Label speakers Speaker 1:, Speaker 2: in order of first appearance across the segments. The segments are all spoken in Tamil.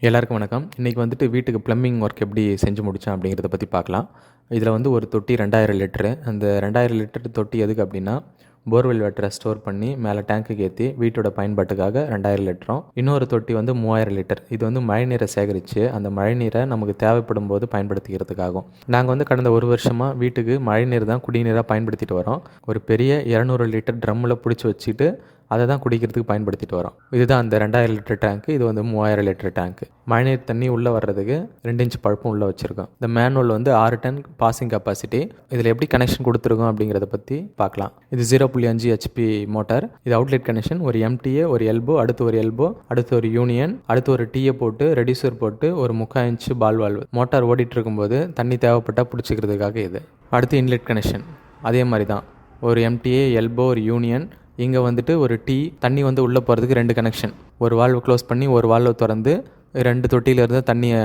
Speaker 1: எல்லாருக்கும் வணக்கம். இன்றைக்கி வந்துட்டு வீட்டுக்கு ப்ளம்பிங் ஒர்க் எப்படி செஞ்சு முடித்தேன் அப்படிங்கிறத பற்றி பார்க்கலாம். இதில் வந்து ஒரு தொட்டி 2000 லிட்டரு. அந்த 2000 லிட்டர் தொட்டி எதுக்கு அப்படின்னா, போர்வெல் வாட்டரை ஸ்டோர் பண்ணி மேலே டேங்க்குக்கு ஏற்றி வீட்டோட பயன்பாட்டுக்காக 2000 லிட்டரும். இன்னொரு தொட்டி வந்து 3000 லிட்டர். இது வந்து மழைநீரை சேகரித்து அந்த மழைநீரை நமக்கு தேவைப்படும் போது பயன்படுத்திக்கிறதுக்காகும். நாங்கள் வந்து கடந்த ஒரு வருஷமாக வீட்டுக்கு மழைநீர் தான் குடிநீராக பயன்படுத்திட்டு வரோம். ஒரு பெரிய 200 லிட்டர் ட்ரம்மில் பிடிச்சி வச்சுட்டு அதை தான் குடிக்கிறதுக்கு பயன்படுத்திட்டு வரோம். இதுதான் அந்த 2000 லிட்டர் டேங்க்கு. இது வந்து 3000 லிட்டர் டேங்க்கு. மழைநீர் தண்ணி உள்ளே வர்றதுக்கு 2 இன்ச் பழுப்பும் உள்ளே வச்சுருக்கோம். இந்த மேனுவல் வந்து 6 டன் பாசிங் கெப்பாசிட்டி. இதில் எப்படி கனெக்ஷன் கொடுத்துருக்கோம் அப்படிங்கிறத பற்றி பார்க்கலாம். இது 0.5 HP மோட்டார். இது அவுட்லெட் கனெக்ஷன். ஒரு MTA, ஒரு எல்போ, அடுத்து ஒரு எல்போ, அடுத்து ஒரு யூனியன், அடுத்து ஒரு டீயை போட்டு ரெடியூசர் போட்டு ஒரு 3/4 இன்ச் பால் வால்வு. மோட்டார் ஓடிட்டு இருக்கும்போது தண்ணி தேவைப்பட்டால் பிடிச்சிக்கிறதுக்காக இது. அடுத்து இன்லெட் கனெக்ஷன். அதே மாதிரி தான் ஒரு MTA, எல்போ, ஒரு யூனியன். இங்கே வந்துட்டு ஒரு தண்ணி வந்து உள்ளே போகிறதுக்கு 2 கனெக்ஷன். ஒரு வால்வு க்ளோஸ் பண்ணி ஒரு வால்வை திறந்து 2 தொட்டியிலேருந்து தண்ணியை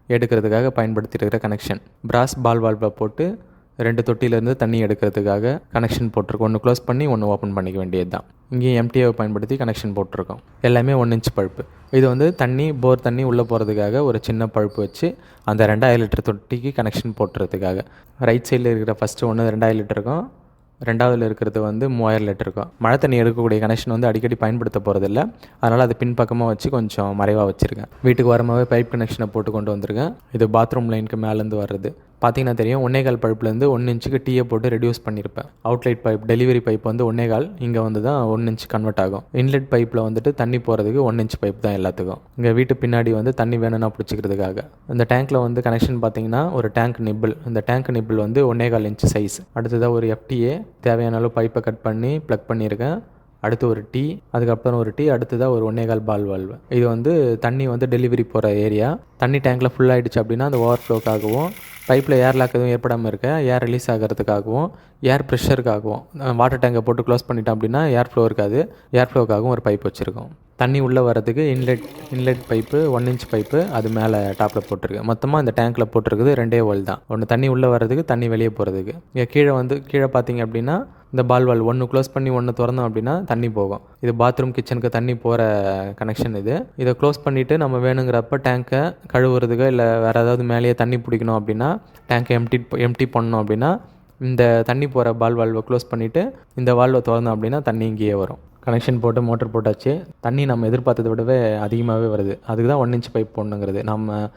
Speaker 1: எடுக்கிறதுக்காக பயன்படுத்திட்டு இருக்கிற கனெக்ஷன். பிராஸ் பால் வால்வை போட்டு 2 தொட்டியிலேருந்து தண்ணி எடுக்கிறதுக்காக கனெக்ஷன் போட்டிருக்கோம். ஒன்று க்ளோஸ் பண்ணி ஒன்று ஓப்பன் பண்ணிக்க வேண்டியது தான். இங்கேயும் MTA பயன்படுத்தி கனெக்ஷன் போட்டிருக்கோம். எல்லாமே 1 இன்ச் பழுப்பு. இது வந்து போர் தண்ணி உள்ளே போகிறதுக்காக ஒரு சின்ன பழுப்பு வச்சு அந்த 2000 லிட்டர் தொட்டிக்கு கனெக்ஷன் போட்டுறதுக்காக. ரைட் சைடில் இருக்கிற ஃபஸ்ட்டு ஒன்று 2000 லிட்டருக்கும், ரெண்டாவதில் இருக்கிறது வந்து 3000 லிட்டர் இருக்கும். மழை தண்ணி எடுக்கக்கூடிய கனெக்ஷன் வந்து அடிக்கடி பயன்படுத்த போகிறதில்ல. அதனால் அது பின்பக்கமாக வச்சு கொஞ்சம் மறைவாக வச்சுருக்கேன். வீட்டுக்கு வரமாகவே பைப் கனெக்ஷனை போட்டு கொண்டு வந்திருக்கேன். இது பாத்ரூம் லைனுக்கு மேலேருந்து வர்றது. பார்த்தீங்கன்னா தெரியும், 1.25 பழுப்புலேருந்து 1 இன்ச்சுக்கு டீயை போட்டு ரெடியூஸ் பண்ணியிருப்பேன். அவுட்லைட் பைப், டெலிவரி பைப் வந்து 1.25, இங்கே வந்து தான் 1 இன்ச் கன்வெர்ட் ஆகும். இன்லெட் பைப்பில் வந்துட்டு தண்ணி போகிறதுக்கு 1 இன்ச் பைப் தான் எல்லாத்துக்கும். இங்கே வீட்டு பின்னாடி வந்து தண்ணி வேணும்னா பிடிச்சிக்கிறதுக்காக. இந்த டேங்க்கில் வந்து கனெக்ஷன் பார்த்தீங்கன்னா ஒரு டேங்க் நிப்பிள். இந்த டேங்க் நிப்பிள் வந்து 1.25 இன்ச் சைஸ். அடுத்ததாக ஒரு FTA, தேவையான அளவு பைப்பை கட் பண்ணி ப்ளக் பண்ணியிருக்கேன். அடுத்து ஒரு அதுக்கப்புறம் ஒரு அடுத்ததாக ஒரு 1.25 பால் வால்வு. இது வந்து தண்ணி வந்து டெலிவரி போகிற ஏரியா. தண்ணி டேங்கில் ஃபுல் ஆகிடுச்சு அப்படின்னா அந்த ஓவர் ஃப்ளோக்காகவும், பைப்பில் ஏர் லாக் எதுவும் ஏற்படாமல் இருக்க ஏர் ரிலீஸ் ஆகிறதுக்காகவும், ஏர் ப்ரெஷருக்காகவும், வாட்டர் டேங்கை போட்டு க்ளோஸ் பண்ணிட்டோம் அப்படின்னா ஏர் ஃப்ளோ இருக்காது. ஏர் ஃப்ளோக்காகவும் ஒரு பைப் வச்சுருக்கோம். தண்ணி உள்ளே வரதுக்கு இன்லெட் பைப்பு 1 இன்ச் பைப்பு அது மேலே டாப்பில் போட்டிருக்கு. மொத்தமாக இந்த டேங்க்கில் போட்டிருக்குது 2 ஹோல் தான். ஒன்று தண்ணி உள்ளே வர்றதுக்கு, தண்ணி வெளியே போகிறதுக்கு. இங்கே கீழே பார்த்தீங்க அப்படின்னா இந்த பால் வால்வு ஒன்று க்ளோஸ் பண்ணி ஒன்று திறந்தோம் அப்படின்னா தண்ணி போகும். இது பாத்ரூம் கிச்சனுக்கு தண்ணி போகிற கனெக்ஷன் இது. இதை க்ளோஸ் பண்ணிவிட்டு நம்ம வேணுங்கிறப்ப டேங்க்கை கழுவுறதுக்கு இல்லை வேறு ஏதாவது மேலேயே தண்ணி பிடிக்கணும் அப்படின்னா, டேங்க்கை எம்டி பண்ணணும் அப்படின்னா இந்த தண்ணி போகிற பால் வால்வை க்ளோஸ் பண்ணிவிட்டு இந்த வால்வை திறந்தோம் அப்படின்னா தண்ணி இங்கேயே வரும். கனெக்ஷன் போட்டு மோட்டர் போட்டாச்சு. தண்ணி நம்ம எதிர்பார்த்ததை விடவே அதிகமாகவே வருது. அதுக்கு தான் 1 இன்ச் பைப் போடணுங்கிறது. நம்ம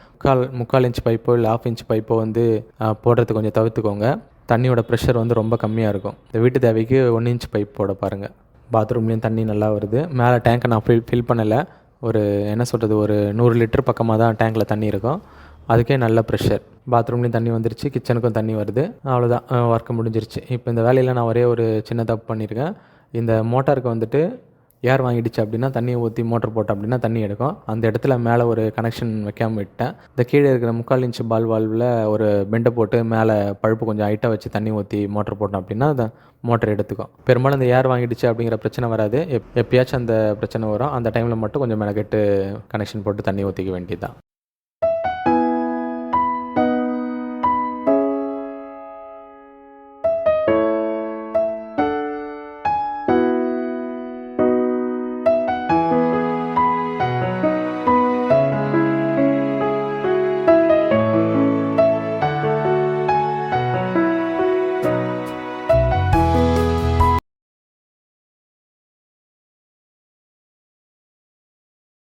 Speaker 1: முக்கால் இன்ச் பைப்போ இல்லை 1/2 இன்ச் பைப்போ வந்து போடுறது கொஞ்சம் தவிர்த்துக்கோங்க. தண்ணியோட ப்ரெஷர் வந்து ரொம்ப கம்மியாக இருக்கும். இந்த வீட்டு தேவைக்கு 1 இன்ச் பைப் போட பாருங்கள். பாத்ரூம்லேயும் தண்ணி நல்லா வருது. மேலே டேங்க்கை நான் ஃபில் பண்ணலை. ஒரு 100 லிட்டர் பக்கமாக தான் டேங்க்கில் தண்ணி இருக்கும். அதுக்கே நல்ல ப்ரெஷர். பாத்ரூம்லேயும் தண்ணி வந்துருச்சு, கிச்சனுக்கும் தண்ணி வருது. அவ்வளோதான், ஒர்க்கு முடிஞ்சிருச்சு. இப்போ இந்த வேலையில் நான் ஒரே ஒரு சின்ன தப்பு பண்ணியிருக்கேன். இந்த மோட்டாருக்கு வந்துட்டு ஏர் வாங்கிடுச்சு அப்படின்னா தண்ணியை ஊற்றி மோட்டர் போட்டோம் அப்படின்னா தண்ணி எடுக்கும். அந்த இடத்துல மேலே ஒரு கனெக்ஷன் வைக்காமல் விட்டேன். இந்த கீழே இருக்கிற 3/4 இன்ச் பால் வால்வில் ஒரு பெண்டை போட்டு மேலே பழுப்பு கொஞ்சம் ஹைட்டாக வச்சு தண்ணி ஊற்றி மோட்டர் போட்டோம் அப்படின்னா அந்த மோட்டர் எடுத்துக்கும். பெரும்பாலும் இந்த ஏர் வாங்கிடுச்சு அப்படிங்கிற பிரச்சனை வராது. எப்பயாச்சும் அந்த பிரச்சனை வரும். அந்த டைமில் மட்டும் கொஞ்சம் மெனக்கெட்டு கனெக்ஷன் போட்டு தண்ணி ஊற்றிக்க வேண்டியது தான்.